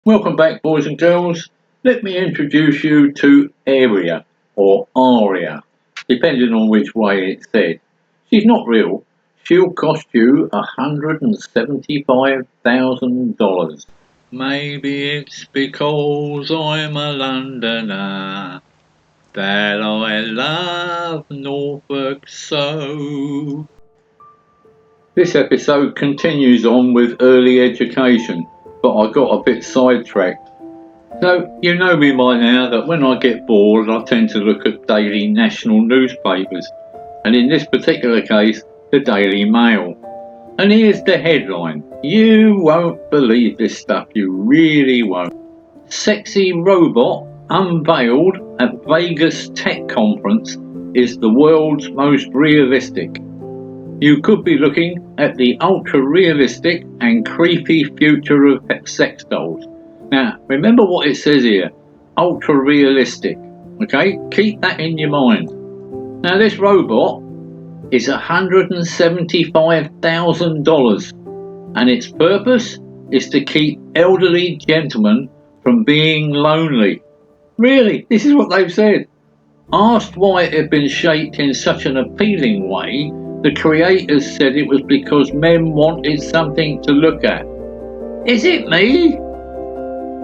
Welcome back, boys and girls. Let me introduce you to Aria, or Aria, depending on which way it's said. She's not real. She'll cost you $175,000. Maybe it's because I'm a Londoner that I love Norfolk so. This episode continues on with early education, but I got a bit sidetracked. So, you know me by now that when I get bored I tend to look at daily national newspapers, and in this particular case, the Daily Mail. And here's the headline. You won't believe this stuff, you really won't. Sexy robot unveiled at Vegas tech conference is the world's most realistic. You could be looking at the ultra-realistic and creepy future of sex dolls. Now, remember what it says here, ultra-realistic, okay? Keep that in your mind. Now, this robot is $175,000, and its purpose is to keep elderly gentlemen from being lonely. Really, this is what they've said. Asked why it had been shaped in such an appealing way, the creators said it was because men wanted something to look at. Is it me?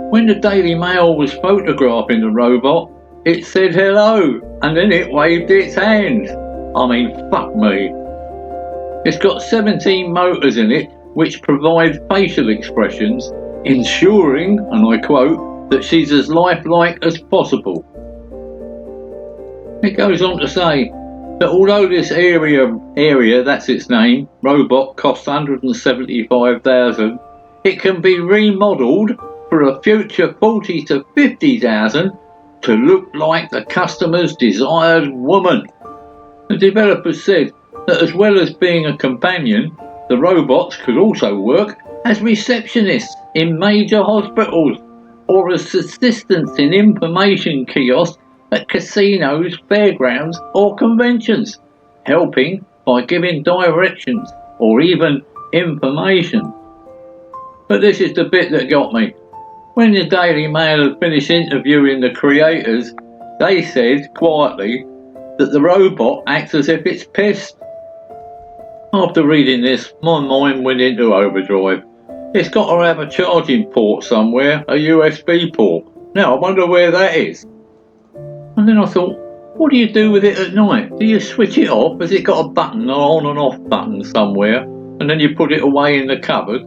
When the Daily Mail was photographing the robot, it said hello, and then it waved its hand. I mean, fuck me. It's got 17 motors in it, which provide facial expressions, ensuring, and I quote, that she's as lifelike as possible. It goes on to say that although this area, that's its name, robot costs $175,000, it can be remodeled for a future $40,000 to $50,000 to look like the customer's desired woman. The developers said that as well as being a companion, the robots could also work as receptionists in major hospitals or as assistants in information kiosks at casinos, fairgrounds or conventions, helping by giving directions or even information. But this is the bit that got me. When the Daily Mail had finished interviewing the creators, they said quietly that the robot acts as if it's pissed. After reading this, my mind went into overdrive. It's got to have a charging port somewhere, a USB port. Now I wonder where that is. And then I thought, what do you do with it at night? Do you switch it off? Has it got a button, an on and off button somewhere, and then you put it away in the cupboard?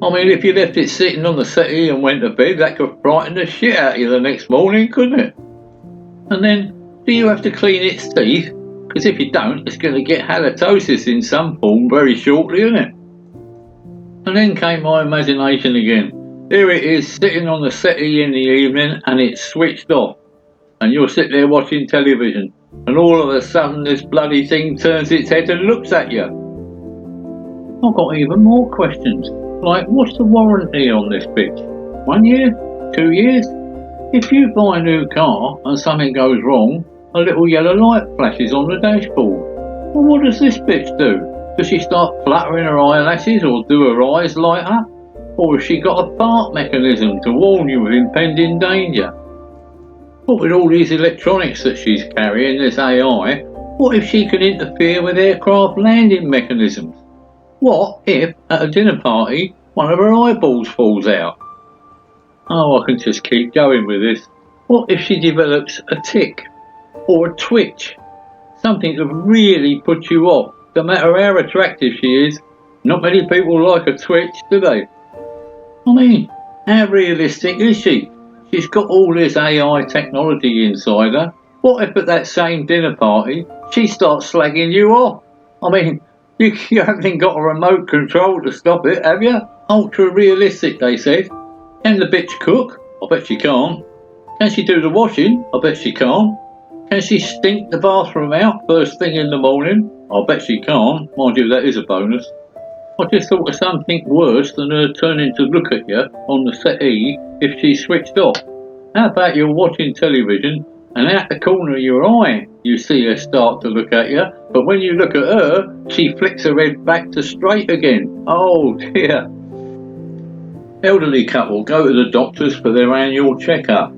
I mean, if you left it sitting on the settee and went to bed, that could frighten the shit out of you the next morning, couldn't it? And then, do you have to clean its teeth? Because if you don't, it's going to get halitosis in some form very shortly, isn't it? And then came my imagination again. Here it is, sitting on the settee in the evening, and it's switched off. And you'll sit there watching television, and all of a sudden this bloody thing turns its head and looks at you. I've got even more questions, like what's the warranty on this bitch? 1 year? 2 years? If you buy a new car and something goes wrong, a little yellow light flashes on the dashboard. Well, what does this bitch do? Does she start fluttering her eyelashes or do her eyes light up? Or has she got a fart mechanism to warn you of impending danger? But with all these electronics that she's carrying, this AI, what if she can interfere with aircraft landing mechanisms? What if, at a dinner party, one of her eyeballs falls out? Oh, I can just keep going with this. What if she develops a tic or a twitch? Something that really puts you off, no matter how attractive she is. Not many people like a twitch, do they? I mean, how realistic is she? She's got all this AI technology inside her. What if at that same dinner party, she starts slagging you off? I mean, you haven't got a remote control to stop it, have you? Ultra realistic, they said. Can the bitch cook? I bet she can't. Can she do the washing? I bet she can't. Can she stink the bathroom out first thing in the morning? I bet she can't. Mind you, that is a bonus. I just thought of something worse than her turning to look at you on the settee if she's switched off. How about you're watching television and out the corner of your eye you see her start to look at you, but when you look at her, she flicks her head back to straight again. Oh dear. Elderly couple go to the doctors for their annual checkup.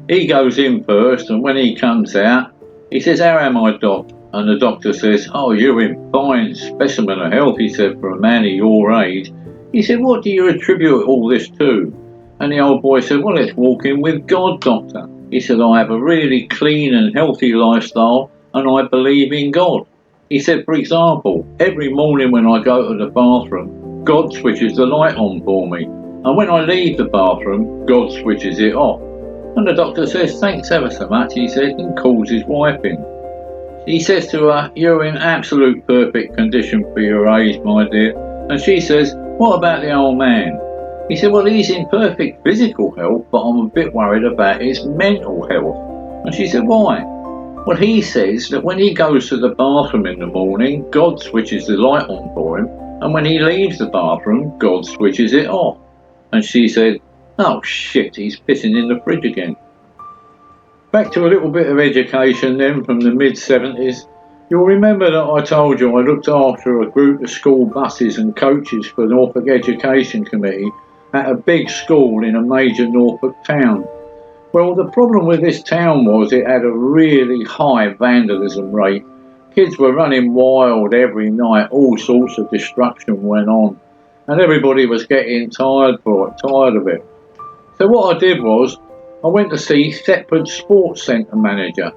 He goes in first, and when he comes out, he says, "How am I, Doc?" And the doctor says, "Oh, you're in fine specimen of health," he said, "for a man of your age." He said, "What do you attribute all this to?" And the old boy said, "Well, it's walking with God, Doctor." He said, "I have a really clean and healthy lifestyle, and I believe in God." He said, "For example, every morning when I go to the bathroom, God switches the light on for me. And when I leave the bathroom, God switches it off." And the doctor says, "Thanks ever so much," he said, and calls his wife in. He says to her, "You're in absolute perfect condition for your age, my dear." And she says, "What about the old man?" He said, "Well, he's in perfect physical health, but I'm a bit worried about his mental health." And she said, "Why?" Well, he says that when he goes to the bathroom in the morning, God switches the light on for him, and when he leaves the bathroom, God switches it off. And she said, "Oh shit, he's pissing in the fridge again." Back to a little bit of education then from the mid-70s. You'll remember that I told you I looked after a group of school buses and coaches for the Norfolk Education Committee at a big school in a major Norfolk town. Well, the problem with this town was it had a really high vandalism rate. Kids were running wild every night, all sorts of destruction went on, and everybody was getting tired of it. So what I did was, I went to see Thetford Sports Centre manager,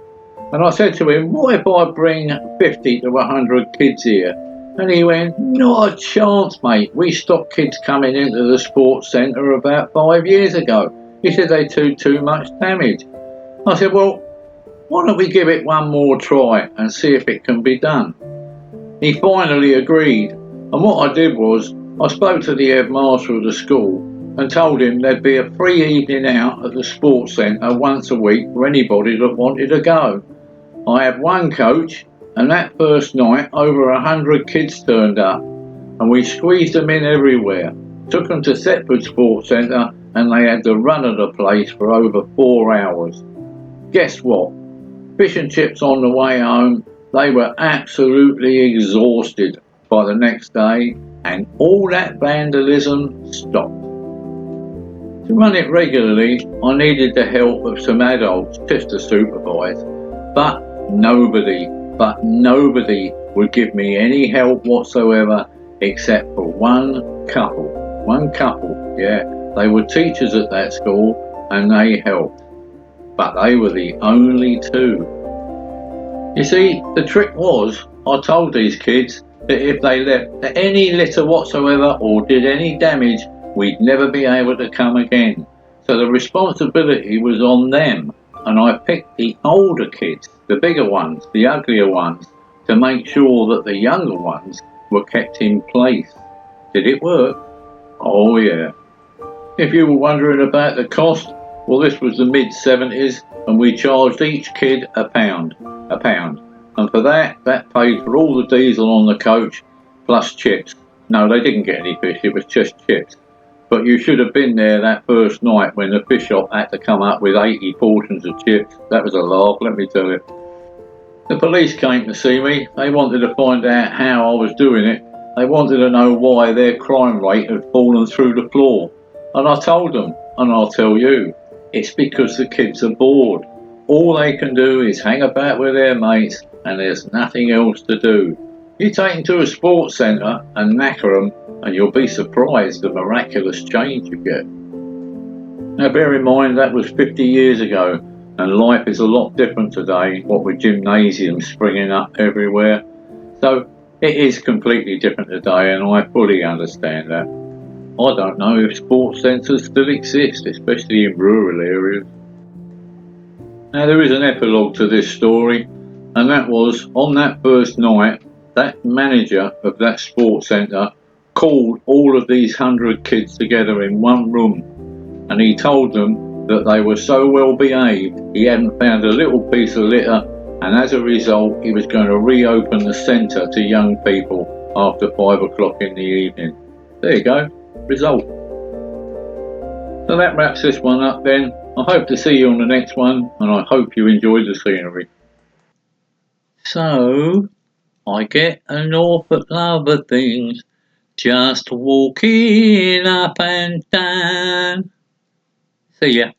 and I said to him, "What if I bring 50 to 100 kids here?" And he went, "Not a chance, mate. We stopped kids coming into the sports centre about 5 years ago." He said they do too much damage. I said, "Well, why don't we give it one more try and see if it can be done?" He finally agreed, and what I did was, I spoke to the headmaster of the school and told him there'd be a free evening out at the sports centre once a week for anybody that wanted to go. I had one coach, and that first night over 100 kids turned up, and we squeezed them in everywhere. Took them to Thetford Sports Centre, and they had the run of the place for over 4 hours. Guess what? Fish and chips on the way home. They were absolutely exhausted by the next day, and all that vandalism stopped. To run it regularly, I needed the help of some adults just to supervise, but nobody would give me any help whatsoever except for one couple. One couple, yeah. They were teachers at that school and they helped, but they were the only two. You see, the trick was, I told these kids that if they left any litter whatsoever or did any damage, we'd never be able to come again. So the responsibility was on them, and I picked the older kids, the bigger ones, the uglier ones, to make sure that the younger ones were kept in place. Did it work? Oh yeah. If you were wondering about the cost, well, this was the mid-70s, and we charged each kid a pound. And for that paid for all the diesel on the coach, plus chips. No, they didn't get any fish, it was just chips. But you should have been there that first night when the fish shop had to come up with 80 portions of chips. That was a laugh, let me tell you. The police came to see me. They wanted to find out how I was doing it. They wanted to know why their crime rate had fallen through the floor. And I told them, and I'll tell you, it's because the kids are bored. All they can do is hang about with their mates, and there's nothing else to do. You take them to a sports centre and knacker them, and you'll be surprised the miraculous change you get. Now bear in mind that was 50 years ago, and life is a lot different today, what with gymnasiums springing up everywhere. So it is completely different today, and I fully understand that. I don't know if sports centres still exist, especially in rural areas. Now there is an epilogue to this story, and that was, on that first night, that manager of that sports centre called all of these 100 kids together in one room, and he told them that they were so well behaved he hadn't found a little piece of litter, and as a result he was going to reopen the centre to young people after 5 o'clock in the evening. There you go, result. So that wraps this one up then. I hope to see you on the next one, and I hope you enjoyed the scenery. So, I get an awful lot of things Just walking up and down. See ya.